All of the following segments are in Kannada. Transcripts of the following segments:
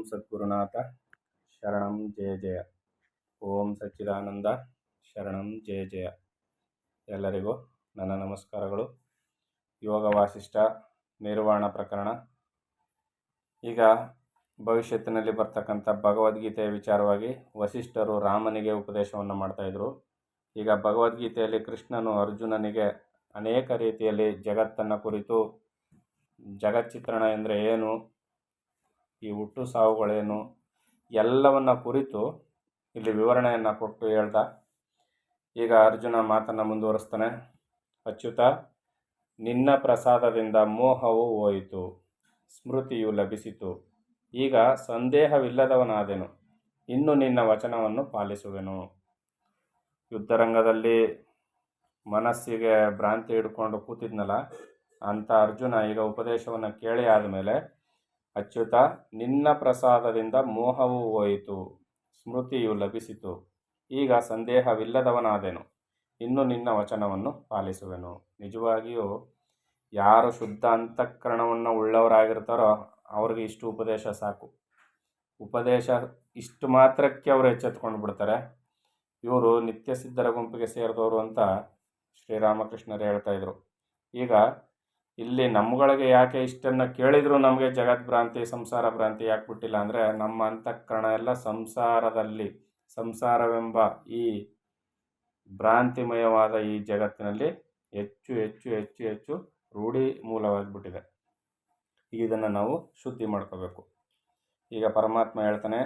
ಸದ್ಗುರುನಾಥ ಶರಣಂ ಜಯ ಜಯ. ಓಂ ಸಚ್ಚಿದಾನಂದ ಶರಣಂ ಜಯ ಜಯ. ಎಲ್ಲರಿಗೂ ನನ್ನ ನಮಸ್ಕಾರಗಳು. ಯೋಗ ವಾಸಿಷ್ಠ ನಿರ್ವಾಣ ಪ್ರಕರಣ. ಈಗ ಭವಿಷ್ಯತ್ತಿನಲ್ಲಿ ಬರ್ತಕ್ಕಂಥ ಭಗವದ್ಗೀತೆಯ ವಿಚಾರವಾಗಿ ವಸಿಷ್ಠರು ರಾಮನಿಗೆ ಉಪದೇಶವನ್ನು ಮಾಡ್ತಾಯಿದ್ರು. ಈಗ ಭಗವದ್ಗೀತೆಯಲ್ಲಿ ಕೃಷ್ಣನು ಅರ್ಜುನನಿಗೆ ಅನೇಕ ರೀತಿಯಲ್ಲಿ ಜಗತ್ತನ್ನು ಕುರಿತು, ಜಗಚ್ಚಿತ್ರಣ ಎಂದರೆ ಏನು, ಈ ಹುಟ್ಟು ಸಾವುಗಳೇನು, ಎಲ್ಲವನ್ನ ಕುರಿತು ಇಲ್ಲಿ ವಿವರಣೆಯನ್ನು ಕೊಟ್ಟು ಹೇಳ್ದ. ಈಗ ಅರ್ಜುನ ಮಾತನ್ನು ಮುಂದುವರಿಸ್ತಾನೆ. ಅಚ್ಯುತ, ನಿನ್ನ ಪ್ರಸಾದದಿಂದ ಮೋಹವು ಹೋಯಿತು, ಸ್ಮೃತಿಯು ಲಭಿಸಿತು. ಈಗ ಸಂದೇಹವಿಲ್ಲದವನಾದೆನು, ಇನ್ನು ನಿನ್ನ ವಚನವನ್ನು ಪಾಲಿಸುವೆನು. ಯುದ್ಧರಂಗದಲ್ಲಿ ಮನಸ್ಸಿಗೆ ಭ್ರಾಂತಿ ಹಿಡ್ಕೊಂಡು ಕೂತಿದ್ನಲ್ಲ ಅಂಥ ಅರ್ಜುನ ಈಗ ಉಪದೇಶವನ್ನು ಕೇಳಿ ಆದಮೇಲೆ, ಅಚ್ಯುತ, ನಿನ್ನ ಪ್ರಸಾದದಿಂದ ಮೋಹವು ಹೋಯಿತು, ಸ್ಮೃತಿಯು ಲಭಿಸಿತು. ಈಗ ಸಂದೇಹವಿಲ್ಲದವನಾದೆನು, ಇನ್ನು ನಿನ್ನ ವಚನವನ್ನು ಪಾಲಿಸುವೆನು. ನಿಜವಾಗಿಯೂ ಯಾರು ಶುದ್ಧ ಅಂತಃಕರಣವನ್ನು ಉಳ್ಳವರಾಗಿರ್ತಾರೋ ಅವ್ರಿಗೆ ಇಷ್ಟು ಉಪದೇಶ ಸಾಕು. ಉಪದೇಶ ಇಷ್ಟು ಮಾತ್ರಕ್ಕೆ ಅವರು ಎಚ್ಚೆತ್ಕೊಂಡು ಬಿಡ್ತಾರೆ. ಇವರು ನಿತ್ಯ ಸಿದ್ಧರ ಗುಂಪಿಗೆ ಸೇರಿದವರು ಅಂತ ಶ್ರೀರಾಮಕೃಷ್ಣರು ಹೇಳ್ತಾ ಇದ್ರು. ಈಗ ಇಲ್ಲಿ ನಮ್ಮಗಳಿಗೆ ಯಾಕೆ ಇಷ್ಟನ್ನು ಕೇಳಿದ್ರು ನಮಗೆ ಜಗದ್ಭ್ರಾಂತಿ, ಸಂಸಾರ ಭ್ರಾಂತಿ ಯಾಕೆ ಬಿಟ್ಟಿಲ್ಲ ಅಂದರೆ, ನಮ್ಮ ಅಂತಃಕರಣ ಎಲ್ಲ ಸಂಸಾರವೆಂಬ ಈ ಭ್ರಾಂತಿಮಯವಾದ ಈ ಜಗತ್ತಿನಲ್ಲಿ ಹೆಚ್ಚು ಹೆಚ್ಚು ಹೆಚ್ಚು ಹೆಚ್ಚು ರೂಢಿ ಮೂಲವಾಗಿಬಿಟ್ಟಿದೆ. ಇದನ್ನು ನಾವು ಶುದ್ಧಿ ಮಾಡ್ಕೋಬೇಕು. ಈಗ ಪರಮಾತ್ಮ ಹೇಳ್ತಾನೆ,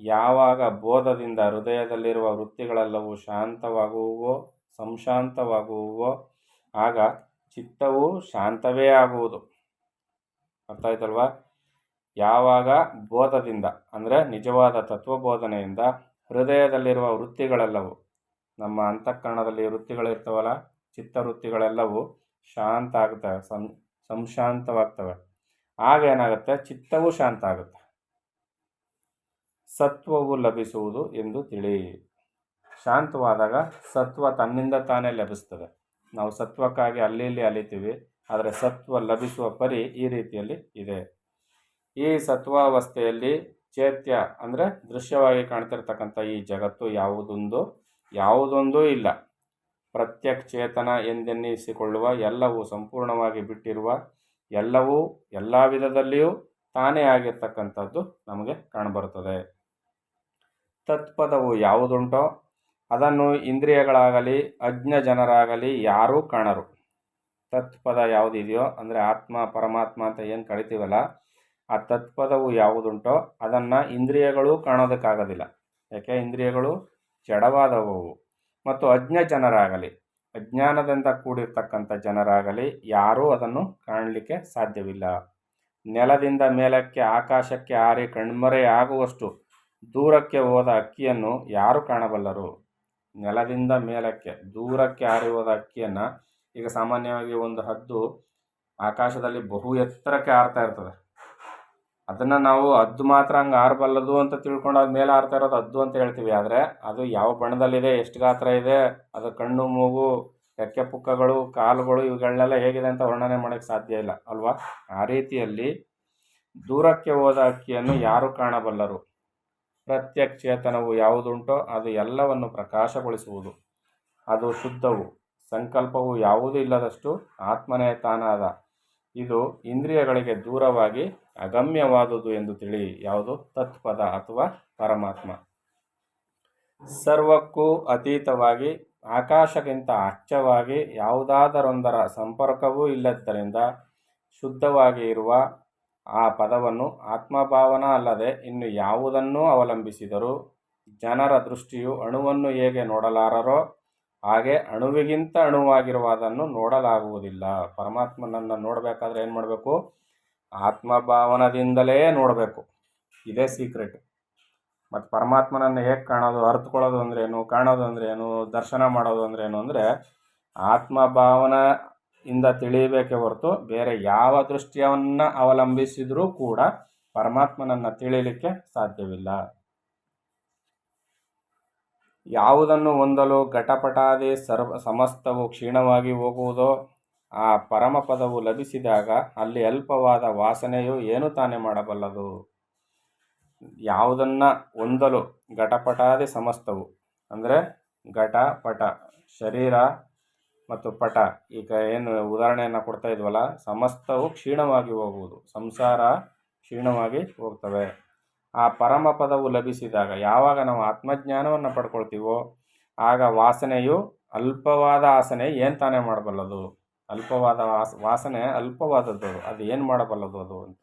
ಯಾವಾಗ ಬೋಧದಿಂದ ಹೃದಯದಲ್ಲಿರುವ ವೃತ್ತಿಗಳೆಲ್ಲವೂ ಶಾಂತವಾಗುವವೋ, ಸಂಶಾಂತವಾಗುವವೋ, ಆಗ ಚಿತ್ತವು ಶಾಂತವೇ ಆಗುವುದು. ಅರ್ಥ ಆಯ್ತಲ್ವಾ? ಯಾವಾಗ ಬೋಧದಿಂದ ಅಂದರೆ ನಿಜವಾದ ತತ್ವಬೋಧನೆಯಿಂದ ಹೃದಯದಲ್ಲಿರುವ ವೃತ್ತಿಗಳೆಲ್ಲವೂ, ನಮ್ಮ ಅಂತಃಕರಣದಲ್ಲಿ ವೃತ್ತಿಗಳಿರ್ತಾವಲ್ಲ, ಚಿತ್ತವೃತ್ತಿಗಳೆಲ್ಲವೂ ಶಾಂತ ಆಗುತ್ತವೆ, ಸಂಶಾಂತವಾಗ್ತವೆ. ಆಗ ಏನಾಗುತ್ತೆ? ಚಿತ್ತವು ಶಾಂತ ಆಗುತ್ತೆ, ಸತ್ವವು ಲಭಿಸುವುದು ಎಂದು ತಿಳಿ. ಶಾಂತವಾದಾಗ ಸತ್ವ ತನ್ನಿಂದ ತಾನೇ ಲಭಿಸ್ತದೆ. ನಾವು ಸತ್ವಕ್ಕಾಗಿ ಅಲ್ಲಿ ಇಲ್ಲಿ ಅಲಿತೀವಿ, ಆದರೆ ಸತ್ವ ಲಭಿಸುವ ಪರಿ ಈ ರೀತಿಯಲ್ಲಿ ಇದೆ. ಈ ಸತ್ವಾವಸ್ಥೆಯಲ್ಲಿ ಚೇತ್ಯ ಅಂದರೆ ದೃಶ್ಯವಾಗಿ ಕಾಣ್ತಿರ್ತಕ್ಕಂಥ ಈ ಜಗತ್ತು ಯಾವುದೊಂದೂ ಇಲ್ಲ. ಪ್ರತ್ಯಕ್ ಚೇತನ ಎಂದೆನ್ನಿಸಿಕೊಳ್ಳುವ ಎಲ್ಲವೂ ಸಂಪೂರ್ಣವಾಗಿ ಬಿಟ್ಟಿರುವ, ಎಲ್ಲವೂ ಎಲ್ಲ ವಿಧದಲ್ಲಿಯೂ ತಾನೇ ಆಗಿರ್ತಕ್ಕಂಥದ್ದು ನಮಗೆ ಕಾಣಬರುತ್ತದೆ. ತತ್ಪದವು ಯಾವುದುಂಟೋ ಅದನ್ನು ಇಂದ್ರಿಯಗಳಾಗಲಿ ಅಜ್ಞ ಜನರಾಗಲಿ ಯಾರೂ ಕಾಣರು. ತತ್ಪದ ಯಾವುದಿದೆಯೋ ಅಂದರೆ ಆತ್ಮ ಪರಮಾತ್ಮ ಅಂತ ಏನು ಕರಿತೀವಲ್ಲ, ಆ ತತ್ಪದವು ಯಾವುದುಂಟೋ ಅದನ್ನು ಇಂದ್ರಿಯಗಳು ಕಾಣೋದಕ್ಕಾಗೋದಿಲ್ಲ. ಯಾಕೆ? ಇಂದ್ರಿಯಗಳು ಜಡವಾದವು. ಮತ್ತು ಅಜ್ಞ ಜನರಾಗಲಿ, ಅಜ್ಞಾನದಿಂದ ಕೂಡಿರ್ತಕ್ಕಂಥ ಜನರಾಗಲಿ ಯಾರೂ ಅದನ್ನು ಕಾಣಲಿಕ್ಕೆ ಸಾಧ್ಯವಿಲ್ಲ. ನೆಲದಿಂದ ಮೇಲಕ್ಕೆ ಆಕಾಶಕ್ಕೆ ಹಾರಿ ಕಣ್ಮರೆಯಾಗುವಷ್ಟು ದೂರಕ್ಕೆ ಹೋದ ಅಕ್ಕಿಯನ್ನು ಯಾರು ಕಾಣಬಲ್ಲರು? ನೆಲದಿಂದ ಮೇಲಕ್ಕೆ ದೂರಕ್ಕೆ ಹಾರಿ ಹೋದ ಅಕ್ಕಿಯನ್ನು, ಈಗ ಸಾಮಾನ್ಯವಾಗಿ ಒಂದು ಹದ್ದು ಆಕಾಶದಲ್ಲಿ ಬಹು ಎತ್ತರಕ್ಕೆ ಹಾರ್ತಾ ಇರ್ತದೆ. ಅದನ್ನು ನಾವು ಹದ್ದು ಮಾತ್ರ ಹಂಗೆ ಹಾರಬಲ್ಲದು ಅಂತ ತಿಳ್ಕೊಂಡು ಅದು ಮೇಲೆ ಹಾರ್ತಾ ಇರೋದು ಹದ್ದು ಅಂತ ಹೇಳ್ತೀವಿ. ಆದರೆ ಅದು ಯಾವ ಬಣ್ಣದಲ್ಲಿದೆ, ಎಷ್ಟು ಗಾತ್ರ ಇದೆ, ಅದು ಕಣ್ಣು, ಮೂಗು, ರೆಕ್ಕೆ ಪುಕ್ಕಗಳು, ಕಾಲುಗಳು ಇವುಗಳನ್ನೆಲ್ಲ ಹೇಗಿದೆ ಅಂತ ವರ್ಣನೆ ಮಾಡೋಕ್ಕೆ ಸಾಧ್ಯ ಇಲ್ಲ ಅಲ್ವಾ? ಆ ರೀತಿಯಲ್ಲಿ ದೂರಕ್ಕೆ ಹೋದ ಅಕ್ಕಿಯನ್ನು ಯಾರು ಕಾಣಬಲ್ಲರು? ಪ್ರತ್ಯಕ್ ಚೇತನವು ಯಾವುದುಂಟೋ ಅದು ಎಲ್ಲವನ್ನು ಪ್ರಕಾಶಗೊಳಿಸುವುದು. ಅದು ಶುದ್ಧವು, ಸಂಕಲ್ಪವು ಯಾವುದೂ ಇಲ್ಲದಷ್ಟು ಆತ್ಮನೇ ತಾನಾದ. ಇದು ಇಂದ್ರಿಯಗಳಿಗೆ ದೂರವಾಗಿ ಅಗಮ್ಯವಾದುದು ಎಂದು ತಿಳಿ. ಯಾವುದು? ತತ್ಪದ ಅಥವಾ ಪರಮಾತ್ಮ. ಸರ್ವಕ್ಕೂ ಅತೀತವಾಗಿ ಆಕಾಶಕ್ಕಿಂತ ಅಚ್ಚವಾಗಿ ಯಾವುದಾದರೊಂದರ ಸಂಪರ್ಕವೂ ಇಲ್ಲದ್ದರಿಂದ ಶುದ್ಧವಾಗಿ ಇರುವ ಆ ಪದವನ್ನು ಆತ್ಮಭಾವನ ಅಲ್ಲದೆ ಇನ್ನು ಯಾವುದನ್ನೂ ಅವಲಂಬಿಸಿದರೂ ಜನರ ದೃಷ್ಟಿಯು ಅಣುವನ್ನು ಹೇಗೆ ನೋಡಲಾರರೋ ಹಾಗೆ ಅಣುವಿಗಿಂತ ಅಣುವಾಗಿರುವುದನ್ನು ನೋಡಲಾಗುವುದಿಲ್ಲ. ಪರಮಾತ್ಮನನ್ನು ನೋಡಬೇಕಾದ್ರೆ ಏನು ಮಾಡಬೇಕು? ಆತ್ಮಭಾವನದಿಂದಲೇ ನೋಡಬೇಕು. ಇದೇ ಸೀಕ್ರೆಟ್. ಮತ್ತು ಪರಮಾತ್ಮನನ್ನು ಹೇಗೆ ಕಾಣೋದು, ಅರ್ಥಕೊಳ್ಳೋದು ಅಂದ್ರೇನು, ಕಾಣೋದು ಅಂದ್ರೇನು, ದರ್ಶನ ಮಾಡೋದು ಅಂದ್ರೇನು ಅಂದರೆ ಆತ್ಮಭಾವನೆಯಿಂದ ತಿಳಿಯಬೇಕೇ ಹೊರತು ಬೇರೆ ಯಾವ ದೃಷ್ಟಿಯನ್ನು ಅವಲಂಬಿಸಿದರೂ ಕೂಡ ಪರಮಾತ್ಮನನ್ನು ತಿಳಿಯಲಿಕ್ಕೆ ಸಾಧ್ಯವಿಲ್ಲ. ಯಾವುದನ್ನು ಹೊಂದಲು ಘಟಪಟಾದಿ ಸಮಸ್ತವು ಕ್ಷೀಣವಾಗಿ ಹೋಗುವುದೋ ಆ ಪರಮಪದವು ಲಭಿಸಿದಾಗ ಅಲ್ಲಿ ಅಲ್ಪವಾದ ವಾಸನೆಯು ಏನು ತಾನೇ ಮಾಡಬಲ್ಲದು? ಯಾವುದನ್ನು ಹೊಂದಲು ಘಟಪಟಾದಿ ಸಮಸ್ತವು ಅಂದರೆ ಘಟ ಪಟ ಶರೀರ ಮತ್ತು ಪಟ ಈಗ ಏನು ಉದಾಹರಣೆಯನ್ನು ಕೊಡ್ತಾ ಇದ್ವಲ್ಲ, ಸಮಸ್ತವು ಕ್ಷೀಣವಾಗಿ ಹೋಗುವುದು, ಸಂಸಾರ ಕ್ಷೀಣವಾಗಿ ಹೋಗ್ತವೆ. ಆ ಪರಮ ಪದವು ಲಭಿಸಿದಾಗ ಯಾವಾಗ ನಾವು ಆತ್ಮಜ್ಞಾನವನ್ನು ಪಡ್ಕೊಳ್ತೀವೋ ಆಗ ವಾಸನೆಯು ಅಲ್ಪವಾದ ಆಸನೆ ಏನು ತಾನೇ ಮಾಡಬಲ್ಲದು? ಅಲ್ಪವಾದ ವಾಸನೆ ಅಲ್ಪವಾದದ್ದು, ಅದು ಏನು ಮಾಡಬಲ್ಲದು ಅದು ಅಂತ.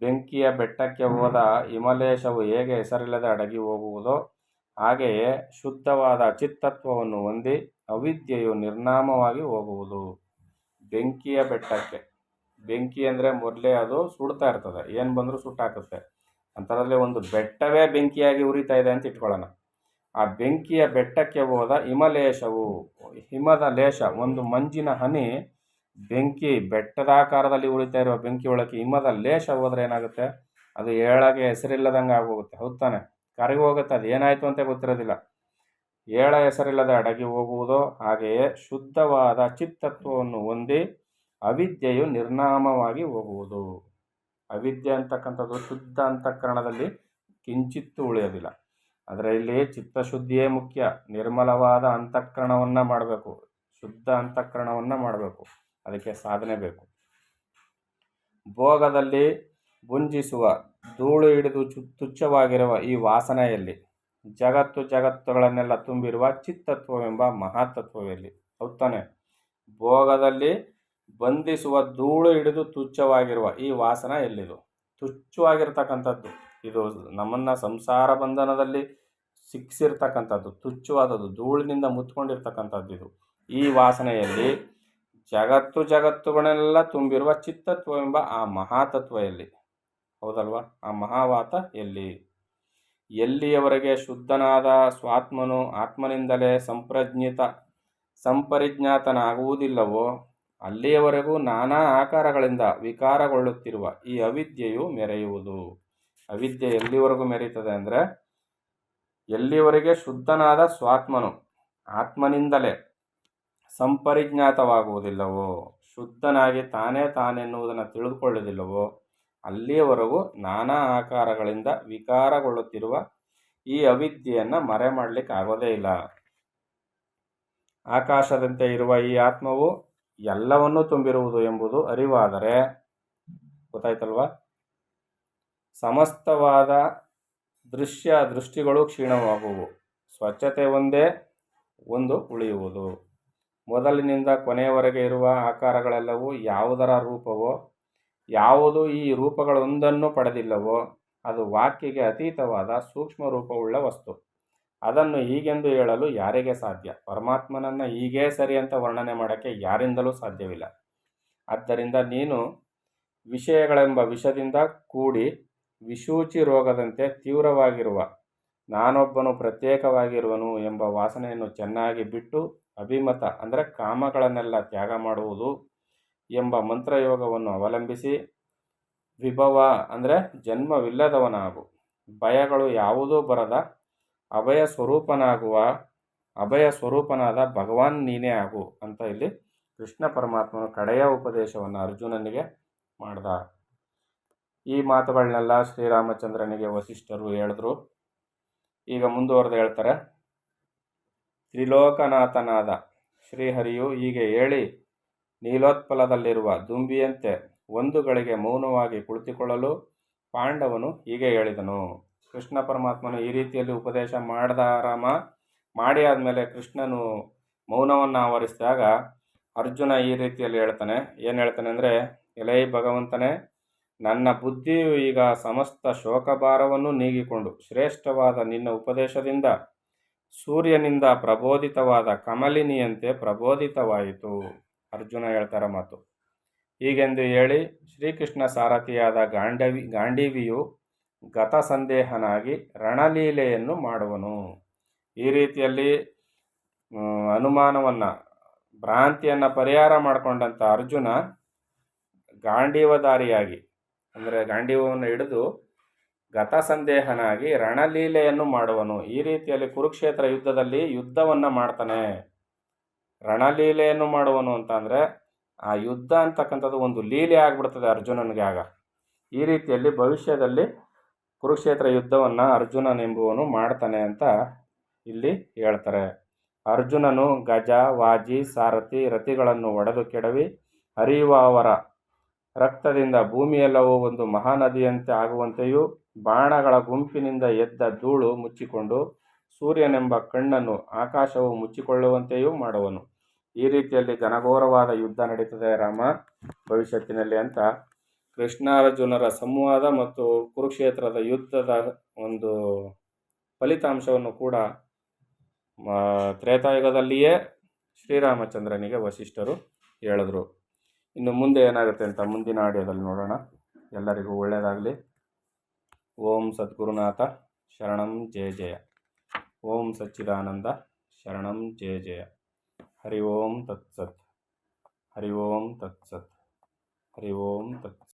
ಬೆಂಕಿಯ ಬೆಟ್ಟಕ್ಕೆ ಹೋದ ಹಿಮಲೇಶವು ಹೇಗೆ ಹೆಸರಿಲ್ಲದೆ ಅಡಗಿ ಹೋಗುವುದೋ ಹಾಗೆಯೇ ಶುದ್ಧವಾದ ಚಿತ್ತತ್ವವನ್ನು ಹೊಂದಿ ಅವಿದ್ಯೆಯು ನಿರ್ನಾಮವಾಗಿ ಹೋಗುವುದು. ಬೆಂಕಿಯ ಬೆಟ್ಟಕ್ಕೆ, ಬೆಂಕಿ ಅಂದರೆ ಮೊದಲೇ ಅದು ಸುಡ್ತಾ ಇರ್ತದೆ, ಏನು ಬಂದರೂ ಸುಟ್ಟಾಕುತ್ತೆ. ಅಂಥದ್ರಲ್ಲಿ ಒಂದು ಬೆಟ್ಟವೇ ಬೆಂಕಿಯಾಗಿ ಉರಿತಾ ಇದೆ ಅಂತ ಇಟ್ಕೊಳ್ಳೋಣ. ಆ ಬೆಂಕಿಯ ಬೆಟ್ಟಕ್ಕೆ ಹೋದ ಹಿಮಲೇಶವು, ಹಿಮದ ಲೇಷ, ಒಂದು ಮಂಜಿನ ಹನಿ ಬೆಂಕಿ ಬೆಟ್ಟದಾಕಾರದಲ್ಲಿ ಉರಿತಾ ಇರುವ ಬೆಂಕಿ ಒಳಗೆ ಹಿಮದ ಲೇಷ ಹೋದರೆ ಏನಾಗುತ್ತೆ? ಅದು ಏಳಗೆ ಹೆಸರಿಲ್ಲದಂಗೆ ಆಗೋಗುತ್ತೆ, ಹೌದು ತಾನೆ? ಕರಗಿ ಹೋಗುತ್ತೆ, ಅದು ಏನಾಯಿತು ಅಂತ ಗೊತ್ತಿರೋದಿಲ್ಲ. ಏಳ ಹೆಸರಿಲ್ಲದೆ ಅಡಗಿ ಹೋಗುವುದೋ ಹಾಗೆಯೇ ಶುದ್ಧವಾದ ಚಿತ್ತತ್ವವನ್ನು ಹೊಂದಿ ಅವಿದ್ಯೆಯು ನಿರ್ನಾಮವಾಗಿ ಹೋಗುವುದು. ಅವಿದ್ಯೆ ಅಂತಕ್ಕಂಥದ್ದು ಶುದ್ಧ ಅಂತಃಕರಣದಲ್ಲಿ ಕಿಂಚಿತ್ತೂ ಉಳಿಯೋದಿಲ್ಲ. ಆದರೆ ಇಲ್ಲಿ ಚಿತ್ತಶುದ್ಧಿಯೇ ಮುಖ್ಯ. ನಿರ್ಮಲವಾದ ಅಂತಃಕರಣವನ್ನು ಮಾಡಬೇಕು, ಶುದ್ಧ ಅಂತಃಕರಣವನ್ನು ಮಾಡಬೇಕು. ಅದಕ್ಕೆ ಸಾಧನೆ ಬೇಕು. ಭೋಗದಲ್ಲಿ ಭುಂಜಿಸುವ ಧೂಳು ಹಿಡಿದು ತುಚ್ಛವಾಗಿರುವ ಈ ವಾಸನೆಯಲ್ಲಿ ಜಗತ್ತುಗಳನ್ನೆಲ್ಲ ತುಂಬಿರುವ ಚಿತ್ತತ್ವವೆಂಬ ಮಹಾತತ್ವವೆಲ್ಲಿ? ಹೌದಾನೆ? ಭೋಗದಲ್ಲಿ ಬಂಧಿಸುವ ಧೂಳು ಹಿಡಿದು ತುಚ್ಛವಾಗಿರುವ ಈ ವಾಸನ ಎಲ್ಲಿದು? ತುಚ್ಛವಾಗಿರ್ತಕ್ಕಂಥದ್ದು ಇದು, ನಮ್ಮನ್ನು ಸಂಸಾರ ಬಂಧನದಲ್ಲಿ ಸಿಕ್ಕಿಸಿರ್ತಕ್ಕಂಥದ್ದು, ತುಚ್ಛವಾದದ್ದು, ಧೂಳಿನಿಂದ ಮುತ್ಕೊಂಡಿರ್ತಕ್ಕಂಥದ್ದು ಇದು. ಈ ವಾಸನೆಯಲ್ಲಿ ಜಗತ್ತುಗಳನ್ನೆಲ್ಲ ತುಂಬಿರುವ ಚಿತ್ತತ್ವವೆಂಬ ಆ ಮಹಾತತ್ವ ಎಲ್ಲಿ? ಹೌದಲ್ವಾ? ಆ ಮಹಾವಾತ ಎಲ್ಲಿ? ಎಲ್ಲಿಯವರೆಗೆ ಶುದ್ಧನಾದ ಸ್ವಾತ್ಮನು ಆತ್ಮನಿಂದಲೇ ಸಂಪರಿಜ್ಞಾತನಾಗುವುದಿಲ್ಲವೋ ಅಲ್ಲಿಯವರೆಗೂ ನಾನಾ ಆಕಾರಗಳಿಂದ ವಿಕಾರಗೊಳ್ಳುತ್ತಿರುವ ಈ ಅವಿದ್ಯೆಯು ಮೆರೆಯುವುದು. ಅವಿದ್ಯೆ ಎಲ್ಲಿವರೆಗೂ ಮೆರೀತದೆ ಅಂದರೆ, ಎಲ್ಲಿವರೆಗೆ ಶುದ್ಧನಾದ ಸ್ವಾತ್ಮನು ಆತ್ಮನಿಂದಲೇ ಸಂಪರಿಜ್ಞಾತವಾಗುವುದಿಲ್ಲವೋ, ಶುದ್ಧನಾಗಿ ತಾನೆನ್ನುವುದನ್ನು ತಿಳಿದುಕೊಳ್ಳುವುದಿಲ್ಲವೋ ಅಲ್ಲಿಯವರೆಗೂ ನಾನಾ ಆಕಾರಗಳಿಂದ ವಿಕಾರಗೊಳ್ಳುತ್ತಿರುವ ಈ ಅವಿದ್ಯೆಯನ್ನು ಮರೆ ಮಾಡಲಿಕ್ಕೆ ಆಗೋದೇ ಇಲ್ಲ. ಆಕಾಶದಂತೆ ಇರುವ ಈ ಆತ್ಮವು ಎಲ್ಲವನ್ನೂ ತುಂಬಿರುವುದು ಎಂಬುದು ಅರಿವಾದರೆ, ಗೊತ್ತಾಯ್ತಲ್ವಾ? ಸಮಸ್ತವಾದ ದೃಷ್ಟಿಗಳು ಕ್ಷೀಣವಾಗುವು, ಸ್ವಚ್ಛತೆ ಒಂದೇ ಒಂದು ಉಳಿಯುವುದು. ಮೊದಲಿನಿಂದ ಕೊನೆಯವರೆಗೆ ಇರುವ ಆಕಾರಗಳೆಲ್ಲವೂ ಯಾವುದರ ರೂಪವೋ, ಯಾವುದು ಈ ರೂಪಗಳೊಂದನ್ನು ಪಡೆದಿಲ್ಲವೋ ಅದು ವಾಕ್ಯಗೆ ಅತೀತವಾದ ಸೂಕ್ಷ್ಮ ರೂಪವುಳ್ಳ ವಸ್ತು. ಅದನ್ನು ಹೀಗೆಂದು ಹೇಳಲು ಯಾರಿಗೆ ಸಾಧ್ಯ? ಪರಮಾತ್ಮನನ್ನು ಹೀಗೇ ಸರಿ ಅಂತ ವರ್ಣನೆ ಮಾಡೋಕ್ಕೆ ಯಾರಿಂದಲೂ ಸಾಧ್ಯವಿಲ್ಲ. ಆದ್ದರಿಂದ ನೀನು ವಿಷಯಗಳೆಂಬ ವಿಷದಿಂದ ಕೂಡಿ ವಿಷೂಚಿ ರೋಗದಂತೆ ತೀವ್ರವಾಗಿರುವ ನಾನೊಬ್ಬನು ಪ್ರತ್ಯೇಕವಾಗಿರುವನು ಎಂಬ ವಾಸನೆಯನ್ನು ಚೆನ್ನಾಗಿ ಬಿಟ್ಟು ಅಭಿಮತ ಅಂದರೆ ಕಾಮಗಳನ್ನೆಲ್ಲ ತ್ಯಾಗ ಮಾಡುವುದು ಎಂಬ ಮಂತ್ರಯೋಗವನ್ನು ಅವಲಂಬಿಸಿ ವಿಭವ ಅಂದರೆ ಜನ್ಮವಿಲ್ಲದವನಾಗು, ಭಯಗಳು ಯಾವುದೂ ಬರದ ಅಭಯ ಸ್ವರೂಪನಾದ ಭಗವಾನ್ ನೀನೇ ಆಗು ಅಂತ ಇಲ್ಲಿ ಕೃಷ್ಣ ಪರಮಾತ್ಮನ ಕಡೆಯ ಉಪದೇಶವನ್ನು ಅರ್ಜುನನಿಗೆ ಮಾಡ್ದ. ಈ ಮಾತುಗಳನ್ನೆಲ್ಲ ಶ್ರೀರಾಮಚಂದ್ರನಿಗೆ ವಸಿಷ್ಠರು ಹೇಳಿದ್ರು. ಈಗ ಮುಂದುವರೆದು ಹೇಳ್ತಾರೆ, ತ್ರಿಲೋಕನಾಥನಾದ ಶ್ರೀಹರಿಯು ಹೀಗೆ ಹೇಳಿ ನೀಲೋತ್ಪಲದಲ್ಲಿರುವ ದುಂಬಿಯಂತೆ ಒಂದು ಗಳಿಗೆ ಮೌನವಾಗಿ ಕುಳಿತುಕೊಳ್ಳಲು ಪಾಂಡವನು ಹೀಗೆ ಹೇಳಿದನು. ಕೃಷ್ಣ ಪರಮಾತ್ಮನು ಈ ರೀತಿಯಲ್ಲಿ ಉಪದೇಶ ಮಾಡಿ ಆದಮೇಲೆ ಕೃಷ್ಣನು ಮೌನವನ್ನು ಆವರಿಸಿದಾಗ ಅರ್ಜುನ ಈ ರೀತಿಯಲ್ಲಿ ಹೇಳ್ತಾನೆ. ಏನು ಹೇಳ್ತಾನೆ ಅಂದರೆ, ಎಲೈ ಭಗವಂತನೇ, ನನ್ನ ಬುದ್ಧಿಯು ಈಗ ಸಮಸ್ತ ಶೋಕಭಾರವನ್ನು ನೀಗಿಕೊಂಡು ಶ್ರೇಷ್ಠವಾದ ನಿನ್ನ ಉಪದೇಶದಿಂದ ಸೂರ್ಯನಿಂದ ಪ್ರಬೋಧಿತವಾದ ಕಮಲಿನಿಯಂತೆ ಪ್ರಬೋಧಿತವಾಯಿತು. ಅರ್ಜುನ ಹೇಳ್ತಾರ ಮಾತು. ಹೀಗೆಂದು ಹೇಳಿ ಶ್ರೀಕೃಷ್ಣ ಸಾರಥಿಯಾದ ಗಾಂಡೀವಿಯು ಗತಸಂದೇಹನಾಗಿ ರಣಲೀಲೆಯನ್ನು ಮಾಡುವನು. ಈ ರೀತಿಯಲ್ಲಿ ಅನುಮಾನವನ್ನು, ಭ್ರಾಂತಿಯನ್ನು ಪರಿಹಾರ ಮಾಡಿಕೊಂಡಂಥ ಅರ್ಜುನ ಗಾಂಡೀವಧಾರಿಯಾಗಿ ಅಂದರೆ ಗಾಂಡೀವವನ್ನು ಹಿಡಿದು ಗತಸಂದೇಹನಾಗಿ ರಣಲೀಲೆಯನ್ನು ಮಾಡುವನು. ಈ ರೀತಿಯಲ್ಲಿ ಕುರುಕ್ಷೇತ್ರ ಯುದ್ಧದಲ್ಲಿ ಯುದ್ಧವನ್ನು ಮಾಡ್ತಾನೆ. ರಣಲೀಲೆಯನ್ನು ಮಾಡುವನು ಅಂತಂದರೆ ಆ ಯುದ್ಧ ಅಂತಕ್ಕಂಥದ್ದು ಒಂದು ಲೀಲೆ ಆಗಿಬಿಡ್ತದೆ ಅರ್ಜುನನಿಗೆ. ಆಗ ಈ ರೀತಿಯಲ್ಲಿ ಭವಿಷ್ಯದಲ್ಲಿ ಕುರುಕ್ಷೇತ್ರ ಯುದ್ಧವನ್ನು ಅರ್ಜುನನೆಂಬುವನು ಮಾಡ್ತಾನೆ ಅಂತ ಇಲ್ಲಿ ಹೇಳ್ತಾರೆ. ಅರ್ಜುನನು ಗಜ, ವಾಜಿ, ಸಾರಥಿ, ರಥಿಗಳನ್ನು ಒಡೆದು ಕೆಡವಿ ಹರಿಯುವ ಅವರ ರಕ್ತದಿಂದ ಭೂಮಿಯೆಲ್ಲವೂ ಒಂದು ಮಹಾನದಿಯಂತೆ ಆಗುವಂತೆಯೂ ಬಾಣಗಳ ಗುಂಪಿನಿಂದ ಎದ್ದ ಧೂಳು ಮುಚ್ಚಿಕೊಂಡು ಸೂರ್ಯನೆಂಬ ಕಣ್ಣನ್ನು ಆಕಾಶವು ಮುಚ್ಚಿಕೊಳ್ಳುವಂತೆಯೂ ಮಾಡುವನು. ಈ ರೀತಿಯಲ್ಲಿ ಘನಘೋರವಾದ ಯುದ್ಧ ನಡೀತದೆ ರಾಮ ಭವಿಷ್ಯತ್ತಿನಲ್ಲಿ ಅಂತ ಕೃಷ್ಣಾರ್ಜುನರ ಸಂವಾದ ಮತ್ತು ಕುರುಕ್ಷೇತ್ರದ ಯುದ್ಧದ ಒಂದು ಫಲಿತಾಂಶವನ್ನು ಕೂಡ ತ್ರೇತಾಯುಗದಲ್ಲಿಯೇ ಶ್ರೀರಾಮಚಂದ್ರನಿಗೆ ವಸಿಷ್ಠರು ಹೇಳಿದ್ರು. ಇನ್ನು ಮುಂದೆ ಏನಾಗುತ್ತೆ ಅಂತ ಮುಂದಿನ ಆಡಿಯೋದಲ್ಲಿ ನೋಡೋಣ. ಎಲ್ಲರಿಗೂ ಒಳ್ಳೆಯದಾಗಲಿ. ಓಂ ಸದ್ಗುರುನಾಥ ಶರಣಂ ಜಯ ಜಯ. ಓಂ ಸಚ್ಚಿದಾನಂದ ಶರಣಂ ಜಯ ಜಯ. ಹರಿ ಓಂ ತತ್ಸತ್. ಹರಿ ಓಂ ತತ್ಸತ್. ಹರಿ ಓಂ ತತ್ಸತ್.